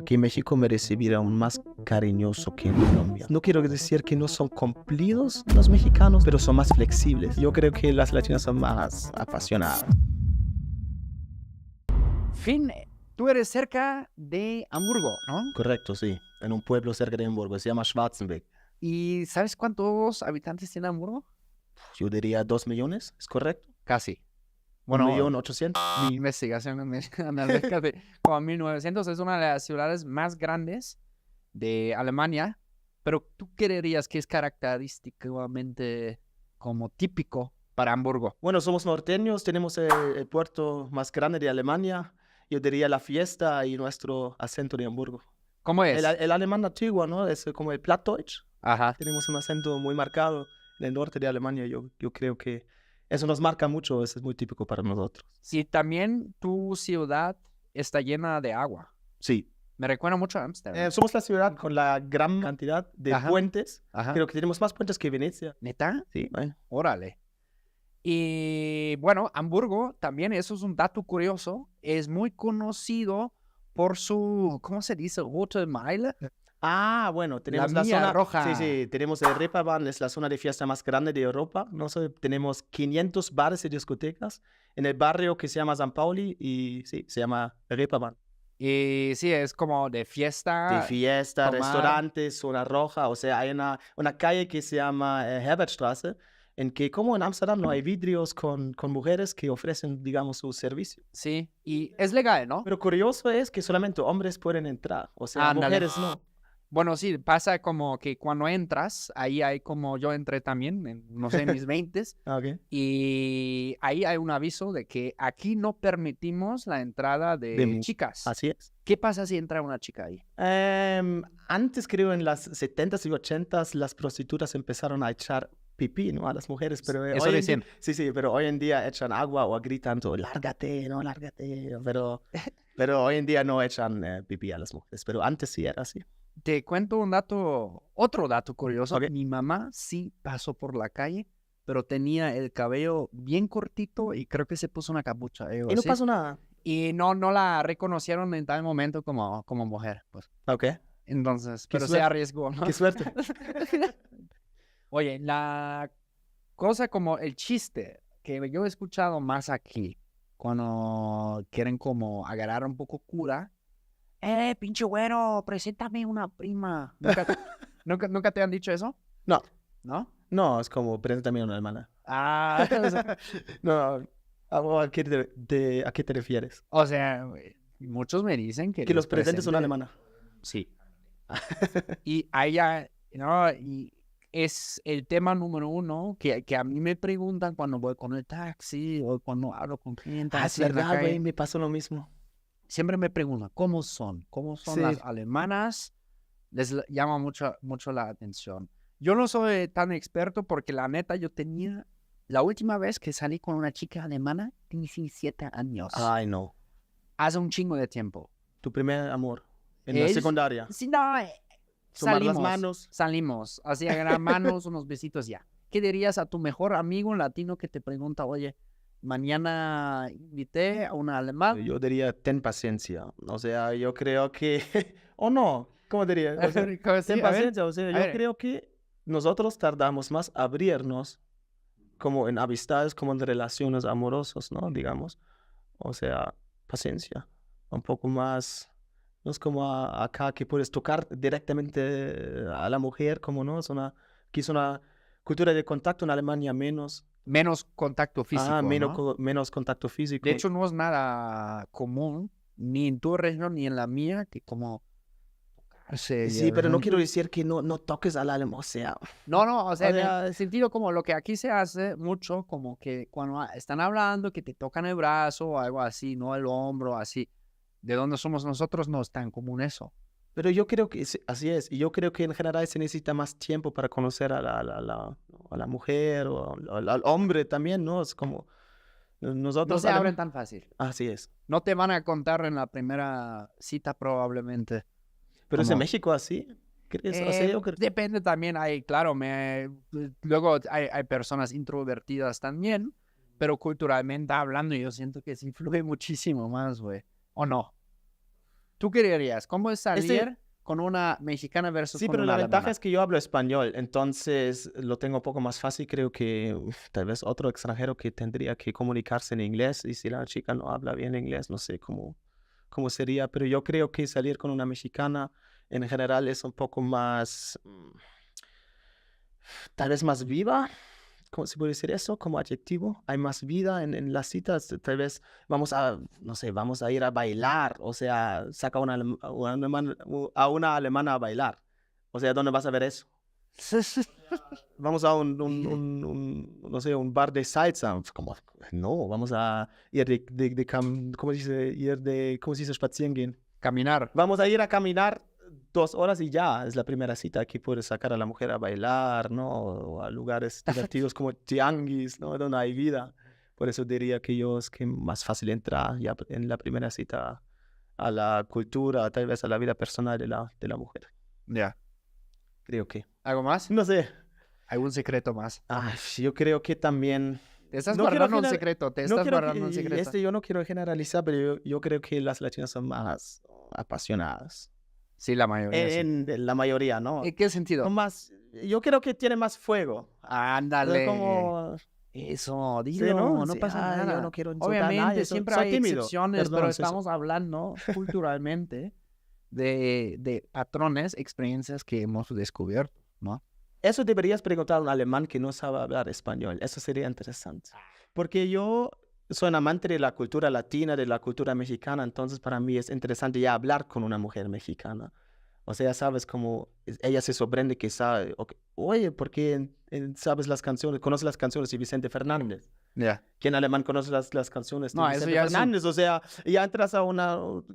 Aquí en México me recibieron más cariñoso que en Colombia. No quiero decir que no son cumplidos los mexicanos, pero son más flexibles. Yo creo que las latinas son más apasionadas. Finn, tú eres cerca de Hamburgo, ¿no? Correcto, sí. En un pueblo cerca de Hamburgo, se llama Schwarzenberg. ¿Y sabes cuántos habitantes tiene Hamburgo? Yo diría 2 millones, ¿es correcto? Casi. 1.800.000. Mi investigación acerca de como 1900 es una de las ciudades más grandes de Alemania, pero ¿tú qué dirías que es característicamente como típico para Hamburgo? Bueno, somos norteños, tenemos el puerto más grande de Alemania. Yo diría la fiesta y nuestro acento de Hamburgo. ¿Cómo es? El alemán antiguo, ¿no? Es como el Plattdeutsch. Ajá. Tenemos un acento muy marcado en el norte de Alemania. Yo creo que eso nos marca mucho, eso es muy típico para nosotros. Y también tu ciudad está llena de agua. Sí. Me recuerda mucho a Ámsterdam. Somos la ciudad con la gran cantidad de Ajá. puentes. Ajá. Creo que tenemos más puentes que Venecia. ¿Neta? Sí, bueno. Órale. Y bueno, Hamburgo también, eso es un dato curioso, es muy conocido por su, ¿cómo se dice? Rote Meile. Ah, bueno, tenemos la Mía zona roja. Sí, sí, tenemos el Reeperbahn, es la zona de fiesta más grande de Europa. No sé, tenemos 500 bares y discotecas en el barrio que se llama San Pauli y sí, se llama Reeperbahn. Y sí, es como de fiesta. De fiesta, tomar. restaurantes, zona roja, o sea, hay una calle que se llama Herbertstraße, en que como en Ámsterdam no hay vidrios con mujeres que ofrecen, digamos, su servicio. Sí, y es legal, ¿no? Pero curioso es que solamente hombres pueden entrar, o sea, Ándale. mujeres no. Bueno, sí, pasa como que cuando entras, ahí hay como yo entré también, no sé, en mis 20s, Ah, ok. y ahí hay un aviso de que aquí no permitimos la entrada de chicas. Así es. ¿Qué pasa si entra una chica ahí? Antes, creo, en las 70s y 80s, las prostitutas empezaron a echar pipí, ¿no? A las mujeres, pero Eso hoy en dicen. sí, pero hoy en día echan agua o gritan, lárgate, no, lárgate, pero hoy en día no echan pipí a las mujeres, pero antes sí era así. Te cuento un dato, otro dato curioso. Ok. Mi mamá sí pasó por la calle, pero tenía el cabello bien cortito y creo que se puso una capucha. Algo Y no así. pasó nada. Y no la reconocieron en tal momento como mujer, pues. Ok. Entonces, Qué pero se suerte. arriesgó, ¿no? Qué suerte. Oye, la cosa como el chiste que yo he escuchado más aquí, cuando quieren como agarrar un poco cura, pinche güero, preséntame una prima. ¿Nunca te han dicho eso? No, ¿No? no, es como, preséntame a una hermana. Ah, No, ¿a qué te refieres? o sea, güey, muchos me dicen que Que les los presentes una presente- alemana. Sí. Y allá, ¿no? Y es el tema número uno que a mí me preguntan cuando voy con el taxi o cuando hablo con clientes Ah, es así en la verdad, calle. güey, me pasó lo mismo. Siempre me preguntan, ¿cómo son? ¿Cómo son Sí. las alemanas? Llama mucho la atención. Yo no soy tan experto porque la neta yo tenía, la última vez que salí con una chica alemana, tenía 17 años. Ay, no. Hace un chingo de tiempo. Tu primer amor en la Es- secundaria. Sí, no, Tomar las salimos, manos. salimos, así agarrar manos, unos besitos ya. ¿Qué dirías a tu mejor amigo latino que te pregunta, oye, mañana invité a una alemana? Yo diría, ten paciencia. O sea, yo creo que... o no, ¿cómo diría? O sea, Sí, ten a ver, paciencia. O sea, a yo ver. creo que nosotros tardamos más abrirnos como en amistades, como en relaciones amorosas, ¿no? Digamos. O sea, paciencia. Un poco más... No es como acá que puedes tocar directamente a la mujer, como no. Aquí es una cultura de contacto, en Alemania menos. Menos contacto físico, menos, ¿no? menos contacto físico. De hecho, no es nada común, ni en tu región ni en la mía, que como tocarse. y Sí, pero no algo. quiero decir que no toques al alemán, o sea, No, o sea, O en sea, el sentido como lo que aquí se hace mucho, como que cuando están hablando, que te tocan el brazo o algo así, no el hombro, así. De donde somos nosotros no es tan común eso. pero yo creo que así es. Y yo creo que en general se necesita más tiempo para conocer a la mujer o al hombre también, ¿no? Es como No nosotros... se abren tan fácil. Así es. No te van a contar en la primera cita probablemente. Pero es en Como- México así, ¿crees? O sea, yo creo... Depende también, claro, luego hay personas introvertidas también, pero culturalmente hablando yo siento que sí influye muchísimo más, güey. ¿O no? ¿Tú qué dirías? ¿Cómo es salir con una mexicana versus Sí, con pero una la ventaja alemana? es que yo hablo español, entonces lo tengo un poco más fácil. Creo que tal vez otro extranjero que tendría que comunicarse en inglés, y si la chica no habla bien inglés, no sé cómo sería, pero yo creo que salir con una mexicana en general es un poco más, tal vez más viva. ¿Cómo se puede decir eso como adjetivo? Hay más vida en las citas. Tal vez vamos a, no sé, vamos a ir a bailar. O sea, saca a una alemana a bailar. O sea, ¿dónde vas a ver eso? Vamos a no sé, un bar de salsa. Como, no, vamos a ir ¿cómo se dice? ¿Cómo se dice? Spazieren gehen. Caminar. Vamos a ir a caminar 2 horas y ya es la primera cita. Aquí puedes sacar a la mujer a bailar, ¿no? O a lugares divertidos como tianguis, ¿no? Donde hay vida. Por eso diría que yo es que más fácil entrar ya en la primera cita a la cultura, tal vez a la vida personal de la mujer. Ya. Creo que. ¿Algo más? No sé. ¿Algún secreto más? Ay, yo creo que también. Te estás No quiero guardando un gener- secreto. Te no estás quiero guardando un secreto. yo no quiero generalizar, pero yo creo que las latinas son más apasionadas. Sí, la mayoría. Sí. En la mayoría, ¿no? ¿En qué sentido? Son más, yo creo que tiene más fuego. O sea, Ándale. como, Eso, sí, dilo, ¿no? no Sí, pasa nada. yo no quiero insultar a Obviamente, nadie, siempre soy hay tímido. excepciones, Perdón, pero soy- estamos hablando culturalmente de patrones, experiencias que hemos descubierto, ¿no? Eso deberías preguntar a un alemán que no sabe hablar español. Eso sería interesante. Porque yo soy un amante de la cultura latina, de la cultura mexicana, entonces para mí es interesante ya hablar con una mujer mexicana. O sea, sabes cómo ella se sorprende que sabe, oye, ¿por qué sabes las canciones, conoces las canciones de Vicente Fernández? Ya. Que en alemán conoce las canciones de No, eso Vicente ya es un- Fernández. O sea, ya entras a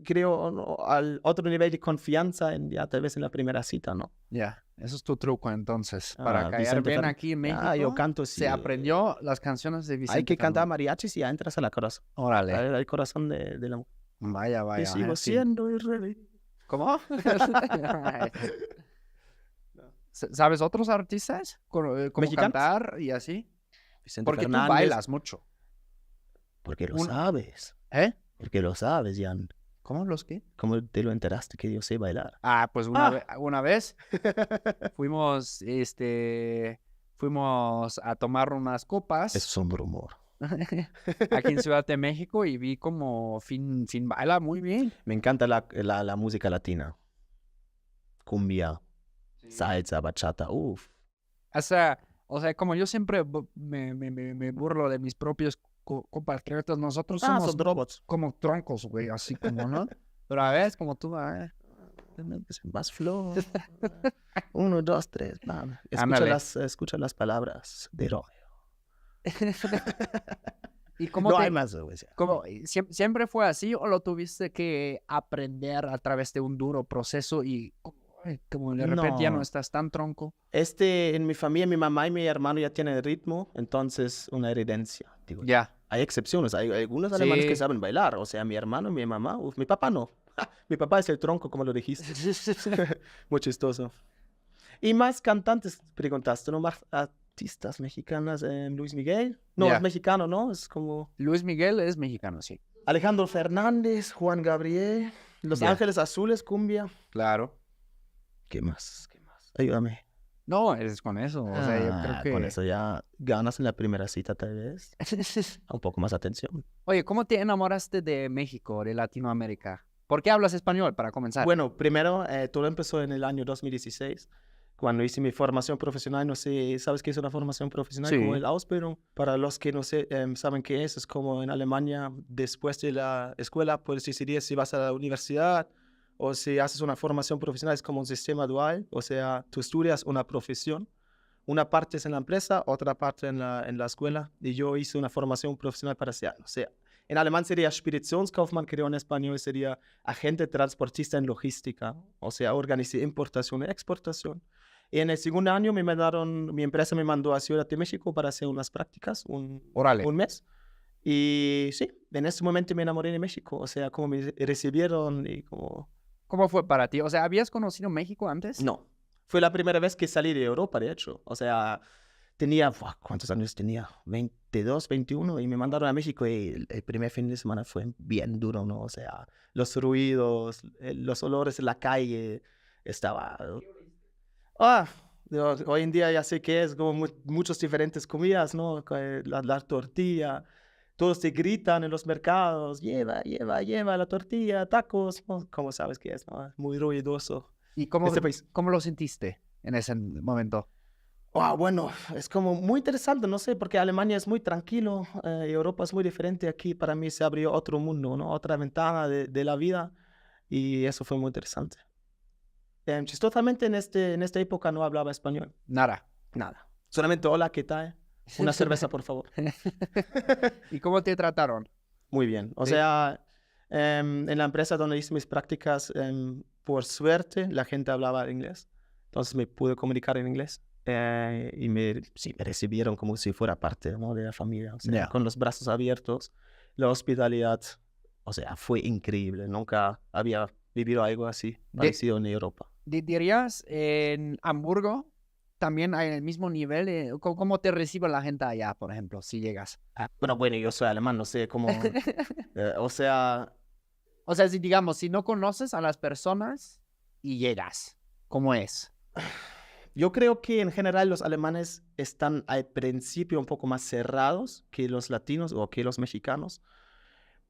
creo, al otro nivel de confianza ya tal vez en la primera cita, ¿no? Ya, eso es tu truco entonces. Para caer Vicente bien Fernández. aquí en México, Ah, yo canto, sí. se aprendió las canciones de Vicente Hay que cantar Fernández. mariachis y ya entras al corazón. Órale. Al corazón de la mujer. Vaya, Y vaya. sigo sí. siendo el rey. ¿Cómo? ¿Sabes otros artistas? Como ¿Mexicanos? cantar y así. Vicente Porque tú Fernández. bailas mucho. Porque lo Un- sabes. ¿Eh? Porque lo sabes, Jan. ¿Cómo los qué? ¿Cómo te lo enteraste que yo sé bailar? Ah, pues una vez fuimos, fuimos a tomar unas copas Eso es un rumor. aquí en Ciudad de México y vi como Fin baila muy bien. Me encanta la música latina. Cumbia, salsa, bachata, uff. O sea, como yo siempre me burlo de mis propios compatriotas, nosotros somos son robots. como troncos, güey, así como, ¿no? Pero a veces como tú, Más flow. 1, 2, 3. Ándale. Escucha las palabras de Romeo. ¿Y cómo No te, hay más, güey. siempre fue así o lo tuviste que aprender a través de un duro proceso y como de repente ya no No. estás tan tronco? En mi familia, mi mamá y mi hermano ya tienen ritmo, entonces una herencia. Digo, Ya. hay excepciones, hay algunos alemanes que Sí. saben bailar, o sea, mi hermano y mi mamá, mi papá no. Mi papá es el tronco, como lo dijiste. Muy chistoso. Y más cantantes, preguntaste, ¿no? Más artistas mexicanas, Luis Miguel. No, Ya. es mexicano, ¿no? Es como Luis Miguel es mexicano, sí. Alejandro Fernández, Juan Gabriel, Los Ya. Ángeles Azules, cumbia. Claro. ¿Qué más? ¿Qué más? Ayúdame. No, es con eso. O sea, yo creo que... Con eso ya ganas en la primera cita, tal vez. Un poco más atención. Oye, ¿cómo te enamoraste de México, de Latinoamérica? ¿Por qué hablas español, para comenzar? Bueno, primero, todo empezó en el año 2016, cuando hice mi formación profesional. No sé, ¿sabes qué es una formación profesional? Sí. Como el Ausbildung. Para los que no sé, saben qué es como en Alemania, después de la escuela, puedes decidir si vas a la universidad o si haces una formación profesional. Es como un sistema dual, o sea, tú estudias una profesión. Una parte es en la empresa, otra parte en la escuela. Y yo hice una formación profesional para ser, no sé, en alemán sería Speditionskaufmann, creo en español sería agente transportista en logística. O sea, organicé importación y exportación. Y en el segundo año mi empresa me mandó a Ciudad de México para hacer unas prácticas, Órale. un mes. Y sí, en ese momento me enamoré de México. O sea, cómo me recibieron y cómo... ¿Cómo fue para ti? O sea, ¿habías conocido México antes? No, fue la primera vez que salí de Europa, de hecho. O sea, tenía, ¿cuántos años tenía? 22, 21, y me mandaron a México y el primer fin de semana fue bien duro, ¿no? O sea, los ruidos, los olores en la calle, estaba... Ah, hoy en día ya sé que es como muchas diferentes comidas, ¿no? La tortilla, todos te gritan en los mercados, lleva la tortilla, tacos, ¿no? ¿Cómo sabes qué es, no? Muy ruidoso. ¿Y Este país. cómo lo sentiste en ese momento? Bueno, es como muy interesante, no sé, porque Alemania es muy tranquilo, y Europa es muy diferente. Aquí para mí se abrió otro mundo, ¿no? Otra ventana de la vida, y eso fue muy interesante. Chistosamente en esta época no hablaba español, Nada. nada. Solamente hola, ¿qué tal? Una cerveza, por favor. ¿Y cómo te trataron? Muy bien. O Sí. sea, en la empresa donde hice mis prácticas, por suerte, la gente hablaba inglés. Entonces me pude comunicar en inglés. Y sí, me recibieron como si fuera parte, ¿no? de la familia. O sea, Ya. con los brazos abiertos. La hospitalidad, o sea, fue increíble. Nunca había vivido algo así parecido en Europa. ¿Dirías en Hamburgo también hay el mismo nivel? ¿Cómo te recibe la gente allá, por ejemplo, si llegas? Bueno, yo soy alemán, no sé cómo... o sea, O sea, si digamos, si no conoces a las personas y llegas, ¿cómo es? yo creo que en general los alemanes están al principio un poco más cerrados que los latinos o que los mexicanos,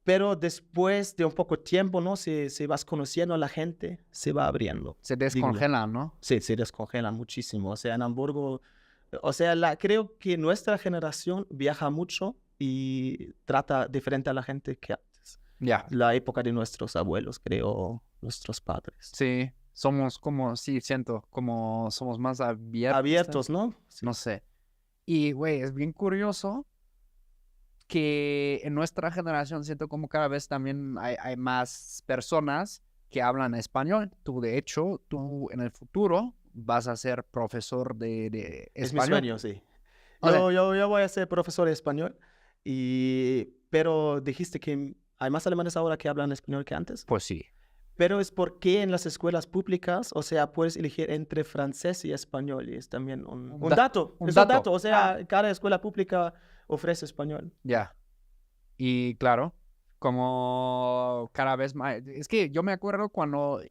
pero después de un poco tiempo, ¿no? Si vas conociendo a la gente, se va abriendo. Se Digo yo. descongelan, ¿no? Sí, se descongelan muchísimo. O sea, en Hamburgo, o sea, creo que nuestra generación viaja mucho y trata diferente a la gente que antes. Ya. La época de nuestros abuelos, creo, nuestros padres. Sí, somos como, sí, siento, como somos más abiertos. Abiertos, ¿no? Sí. No sé. Y, güey, es bien curioso que en nuestra generación siento como cada vez también hay más personas que hablan español. Tú, de hecho, tú en el futuro vas a ser profesor de Es mi español. sueño, sí. O sea, Yo voy a ser profesor de español, pero dijiste que hay más alemanes ahora que hablan español que antes. pues sí. Pero es porque en las escuelas públicas, o sea, puedes elegir entre francés y español, y es también un dato. un Es dato. un dato, o sea, cada escuela pública ofrece español. Ya. Y claro, como cada vez más. Es que yo me acuerdo cuando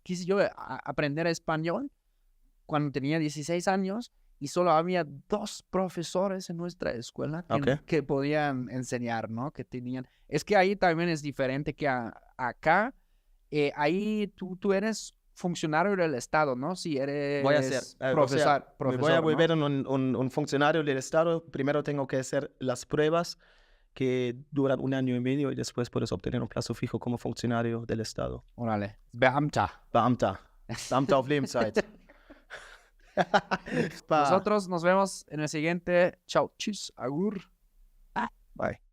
quise yo aprender español, cuando tenía 16 años, y solo había 2 profesores en nuestra escuela que podían enseñar, ¿no? Que tenían. Es que ahí también es diferente que acá. Ahí tú eres funcionario del Estado, ¿no? Si eres Voy a ser, profesor, me voy a ¿no? volver un funcionario del Estado. Primero tengo que hacer las pruebas que duran 1 año y medio, y después puedes obtener un plazo fijo como funcionario del Estado. Órale. Beamta. Beamter auf Lebenszeit. Nosotros nos vemos en el siguiente. Chao. Tschüss. Agur. Bye.